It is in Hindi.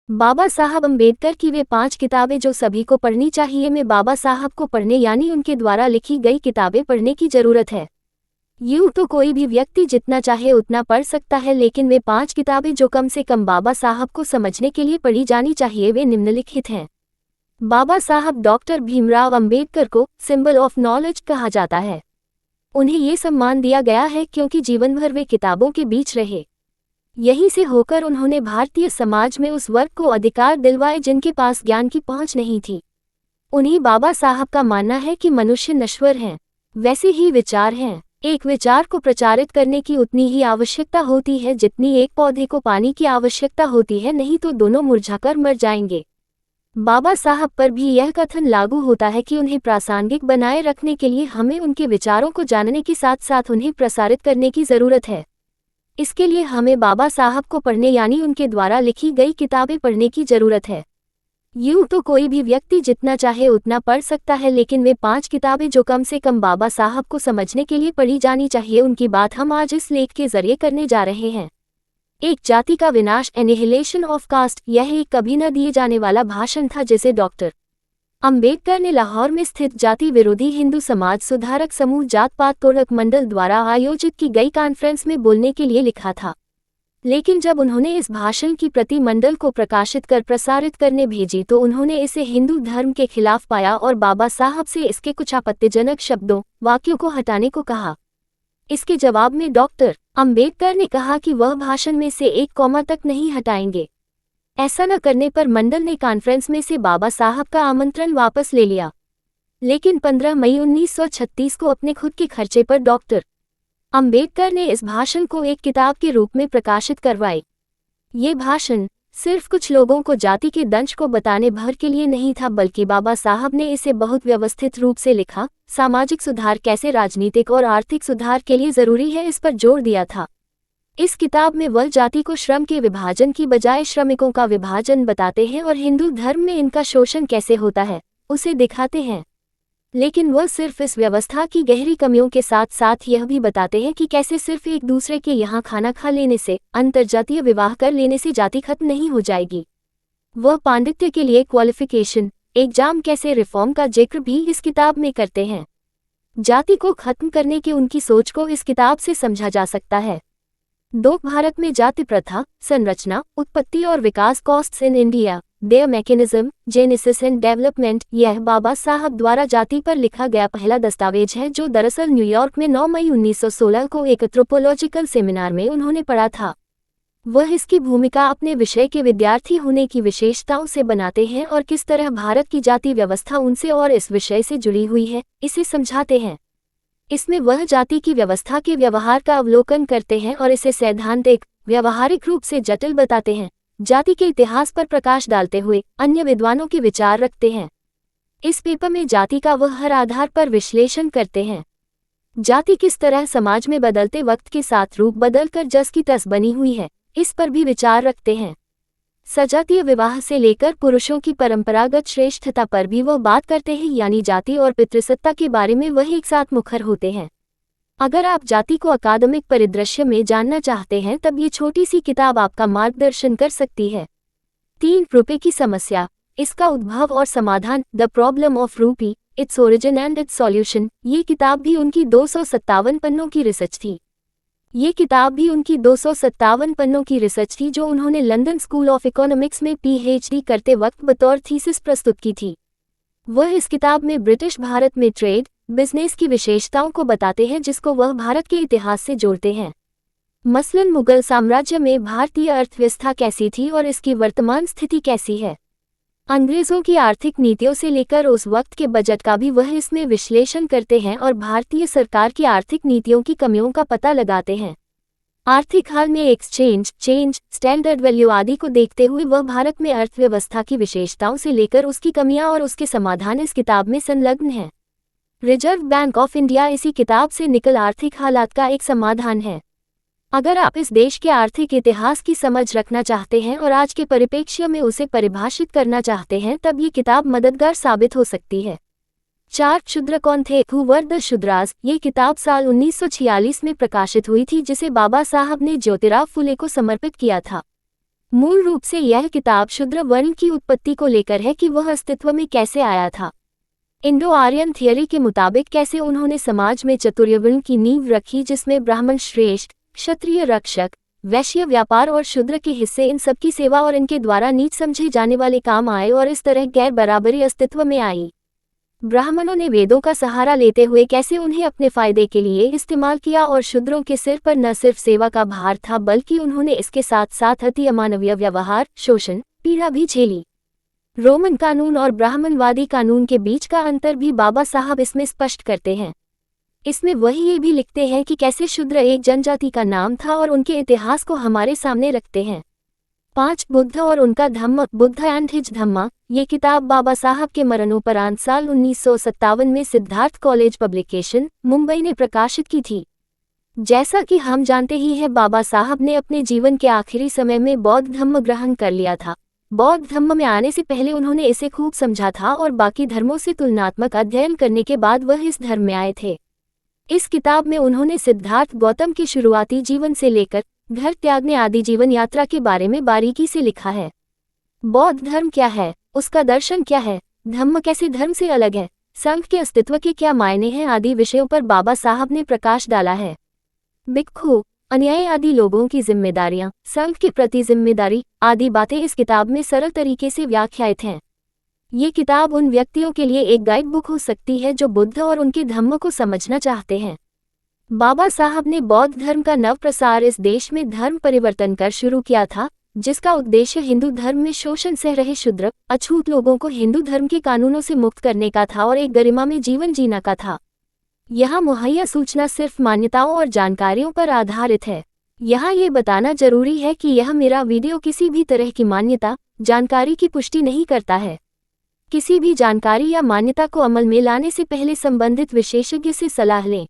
बाबा साहब अम्बेडकर की वे 5 किताबें जो सभी को पढ़नी चाहिए में बाबा साहब को पढ़ने यानी उनके द्वारा लिखी गई किताबें पढ़ने की जरूरत है। यूं तो कोई भी व्यक्ति जितना चाहे उतना पढ़ सकता है, लेकिन वे 5 किताबें जो कम से कम बाबा साहब को समझने के लिए पढ़ी जानी चाहिए वे निम्नलिखित हैं। बाबा साहब डॉक्टर भीमराव अंबेडकर को सिंबल ऑफ नॉलेज कहा जाता है। उन्हें ये सम्मान दिया गया है क्योंकि जीवन भर वे किताबों के बीच रहे। यहीं से होकर उन्होंने भारतीय समाज में उस वर्ग को अधिकार दिलवाए जिनके पास ज्ञान की पहुंच नहीं थी। उन्हीं बाबा साहब का मानना है कि मनुष्य नश्वर हैं, वैसे ही विचार हैं। एक विचार को प्रचारित करने की उतनी ही आवश्यकता होती है जितनी एक पौधे को पानी की आवश्यकता होती है, नहीं तो दोनों मुरझाकर मर जाएंगे। बाबा साहब पर भी यह कथन लागू होता है कि उन्हें प्रासंगिक बनाए रखने के लिए हमें उनके विचारों को जानने के साथ साथ उन्हें प्रसारित करने की जरूरत है। इसके लिए हमें बाबा साहब को पढ़ने यानी उनके द्वारा लिखी गई किताबें पढ़ने की जरूरत है। यूं तो कोई भी व्यक्ति जितना चाहे उतना पढ़ सकता है, लेकिन वे 5 किताबें जो कम से कम बाबा साहब को समझने के लिए पढ़ी जानी चाहिए उनकी बात हम आज इस लेख के जरिए करने जा रहे हैं। एक जाति का विनाश, एनिहिलेशन ऑफ कास्ट, यह एक कभी न दिए जाने वाला भाषण था जिसे डॉक्टर अंबेडकर ने लाहौर में स्थित जाति विरोधी हिंदू समाज सुधारक समूह जात पात तोड़क मंडल द्वारा आयोजित की गई कॉन्फ्रेंस में बोलने के लिए लिखा था। लेकिन जब उन्होंने इस भाषण की प्रति मंडल को प्रकाशित कर प्रसारित करने भेजी तो उन्होंने इसे हिंदू धर्म के खिलाफ पाया और बाबा साहब से इसके कुछ आपत्तिजनक शब्दों वाक्यों को हटाने को कहा। इसके जवाब में डॉक्टर अंबेडकर ने कहा कि वह भाषण में से एक कॉमा तक नहीं हटाएंगे। ऐसा न करने पर मंडल ने कॉन्फ्रेंस में से बाबा साहब का आमंत्रण वापस ले लिया। लेकिन 15 मई 1936 को अपने खुद के खर्चे पर डॉक्टर अंबेडकर ने इस भाषण को एक किताब के रूप में प्रकाशित करवाई। ये भाषण सिर्फ कुछ लोगों को जाति के दंश को बताने भर के लिए नहीं था, बल्कि बाबा साहब ने इसे बहुत व्यवस्थित रूप से लिखा। सामाजिक सुधार कैसे राजनीतिक और आर्थिक सुधार के लिए जरूरी है, इस पर जोर दिया था। इस किताब में वह जाति को श्रम के विभाजन की बजाय श्रमिकों का विभाजन बताते हैं और हिंदू धर्म में इनका शोषण कैसे होता है उसे दिखाते हैं। लेकिन वह सिर्फ इस व्यवस्था की गहरी कमियों के साथ साथ यह भी बताते हैं कि कैसे सिर्फ एक दूसरे के यहाँ खाना खा लेने से, अंतर्जातीय विवाह कर लेने से जाति खत्म नहीं हो जाएगी। वह पांडित्य के लिए क्वालिफिकेशन एग्जाम कैसे रिफॉर्म का जिक्र भी इस किताब में करते हैं। जाति को खत्म करने की उनकी सोच को इस किताब से समझा जा सकता है। भारत में जाति प्रथा, संरचना, उत्पत्ति और विकास, costs in India, their mechanism, genesis and development, यह बाबा साहब द्वारा जाति पर लिखा गया पहला दस्तावेज है जो दरअसल न्यूयॉर्क में 9 मई 1916 को एक एंथ्रोपोलॉजिकल सेमिनार में उन्होंने पढ़ा था। वह इसकी भूमिका अपने विषय के विद्यार्थी होने की विशेषताओं से बनाते हैं और किस तरह भारत की जाति व्यवस्था उनसे और इस विषय से जुड़ी हुई है इसे समझाते हैं। इसमें वह जाति की व्यवस्था के व्यवहार का अवलोकन करते हैं और इसे सैद्धांतिक व्यवहारिक रूप से जटिल बताते हैं। जाति के इतिहास पर प्रकाश डालते हुए अन्य विद्वानों के विचार रखते हैं। इस पेपर में जाति का वह हर आधार पर विश्लेषण करते हैं। जाति किस तरह समाज में बदलते वक्त के साथ रूप बदलकर जस की तस बनी हुई है, इस पर भी विचार रखते हैं। सजातीय विवाह से लेकर पुरुषों की परंपरागत श्रेष्ठता पर भी वह बात करते हैं, यानी जाति और पितृसत्ता के बारे में वह एक साथ मुखर होते हैं। अगर आप जाति को अकादमिक परिदृश्य में जानना चाहते हैं तब ये छोटी सी किताब आपका मार्गदर्शन कर सकती है। 3 रुपए की समस्या, इसका उद्भव और समाधान, द प्रॉब्लम ऑफ रूपी, its origin and it's solution, ये किताब भी उनकी 257 पन्नों की रिसर्च थी। ये किताब भी उनकी 257 पन्नों की रिसर्च थी जो उन्होंने लंदन स्कूल ऑफ इकोनॉमिक्स में पीएचडी करते वक्त बतौर थीसिस प्रस्तुत की थी। वह इस किताब में ब्रिटिश भारत में ट्रेड बिजनेस की विशेषताओं को बताते हैं जिसको वह भारत के इतिहास से जोड़ते हैं। मसलन मुगल साम्राज्य में भारतीय अर्थव्यवस्था कैसी थी और इसकी वर्तमान स्थिति कैसी है। अंग्रेजों की आर्थिक नीतियों से लेकर उस वक्त के बजट का भी वह इसमें विश्लेषण करते हैं और भारतीय सरकार की आर्थिक नीतियों की कमियों का पता लगाते हैं। आर्थिक हाल में एक्सचेंज, चेंज, स्टैंडर्ड वैल्यू आदि को देखते हुए वह भारत में अर्थव्यवस्था की विशेषताओं से लेकर उसकी कमियां और उसके समाधान इस किताब में संलग्न हैं। रिजर्व बैंक ऑफ इंडिया इसी किताब से निकल आर्थिक हालात का एक समाधान है। अगर आप इस देश के आर्थिक इतिहास की समझ रखना चाहते हैं और आज के परिप्रेक्ष्य में उसे परिभाषित करना चाहते हैं तब ये किताब मददगार साबित हो सकती है। 4 शूद्र कौन थे, हु वर द शूद्रास, ये किताब साल 1946 में प्रकाशित हुई थी जिसे बाबा साहब ने ज्योतिराव फुले को समर्पित किया था। मूल रूप से यह किताब शूद्र वर्ण की उत्पत्ति को लेकर है कि वह अस्तित्व में कैसे आया था। इंडो आर्यन थियरी के मुताबिक कैसे उन्होंने समाज में चतुर्य वर्ण की नींव रखी, जिसमें ब्राह्मण श्रेष्ठ, क्षत्रिय रक्षक, वैश्य व्यापार और शूद्र के हिस्से इन सबकी सेवा और इनके द्वारा नीच समझे जाने वाले काम आए और इस तरह गैर बराबरी अस्तित्व में आई। ब्राह्मणों ने वेदों का सहारा लेते हुए कैसे उन्हें अपने फायदे के लिए इस्तेमाल किया और शूद्रों के सिर पर न सिर्फ सेवा का भार था बल्कि उन्होंने इसके साथ साथ अति अमानवीय व्यवहार, शोषण, पीड़ा भी झेली। रोमन कानून और ब्राह्मणवादी कानून के बीच का अंतर भी बाबा साहब इसमें स्पष्ट करते हैं। इसमें वही ये भी लिखते हैं कि कैसे शूद्र एक जनजाति का नाम था और उनके इतिहास को हमारे सामने रखते हैं। 5 बुद्ध और उनका धम्म, बुद्ध एंड हिज धम्मा, ये किताब बाबा साहब के मरणोपरांत साल 1957 में सिद्धार्थ कॉलेज पब्लिकेशन, मुंबई ने प्रकाशित की थी। जैसा कि हम जानते ही हैं, बाबा साहब ने अपने जीवन के आखिरी समय में बौद्ध धम्म ग्रहण कर लिया था। बौद्ध धम्म में आने से पहले उन्होंने इसे खूब समझा था और बाकी धर्मों से तुलनात्मक अध्ययन करने के बाद वह इस धर्म में आए थे। इस किताब में उन्होंने सिद्धार्थ गौतम के शुरुआती जीवन से लेकर घर त्यागने आदि जीवन यात्रा के बारे में बारीकी से लिखा है। बौद्ध धर्म क्या है, उसका दर्शन क्या है, धम्म कैसे धर्म से अलग है, संघ के अस्तित्व के क्या मायने हैं आदि विषयों पर बाबा साहब ने प्रकाश डाला है। भिक्षु, अन्यायी आदि लोगों की जिम्मेदारियां, संघ के प्रति जिम्मेदारी आदि बातें इस किताब में सरल तरीके से व्याख्यायित हैं। ये किताब उन व्यक्तियों के लिए एक गाइड बुक हो सकती है जो बुद्ध और उनके धम्म को समझना चाहते हैं। बाबा साहब ने बौद्ध धर्म का नव प्रसार इस देश में धर्म परिवर्तन कर शुरू किया था, जिसका उद्देश्य हिंदू धर्म में शोषण सह रहे शूद्र, अछूत लोगों को हिंदू धर्म के कानूनों से मुक्त करने का था और एक गरिमा में जीवन जीना का था। यहाँ मुहैया सूचना सिर्फ मान्यताओं और जानकारियों पर आधारित है। यहाँ ये बताना जरूरी है कि यह मेरा वीडियो किसी भी तरह की मान्यता, जानकारी की पुष्टि नहीं करता है। किसी भी जानकारी या मान्यता को अमल में लाने से पहले संबंधित विशेषज्ञ से सलाह लें।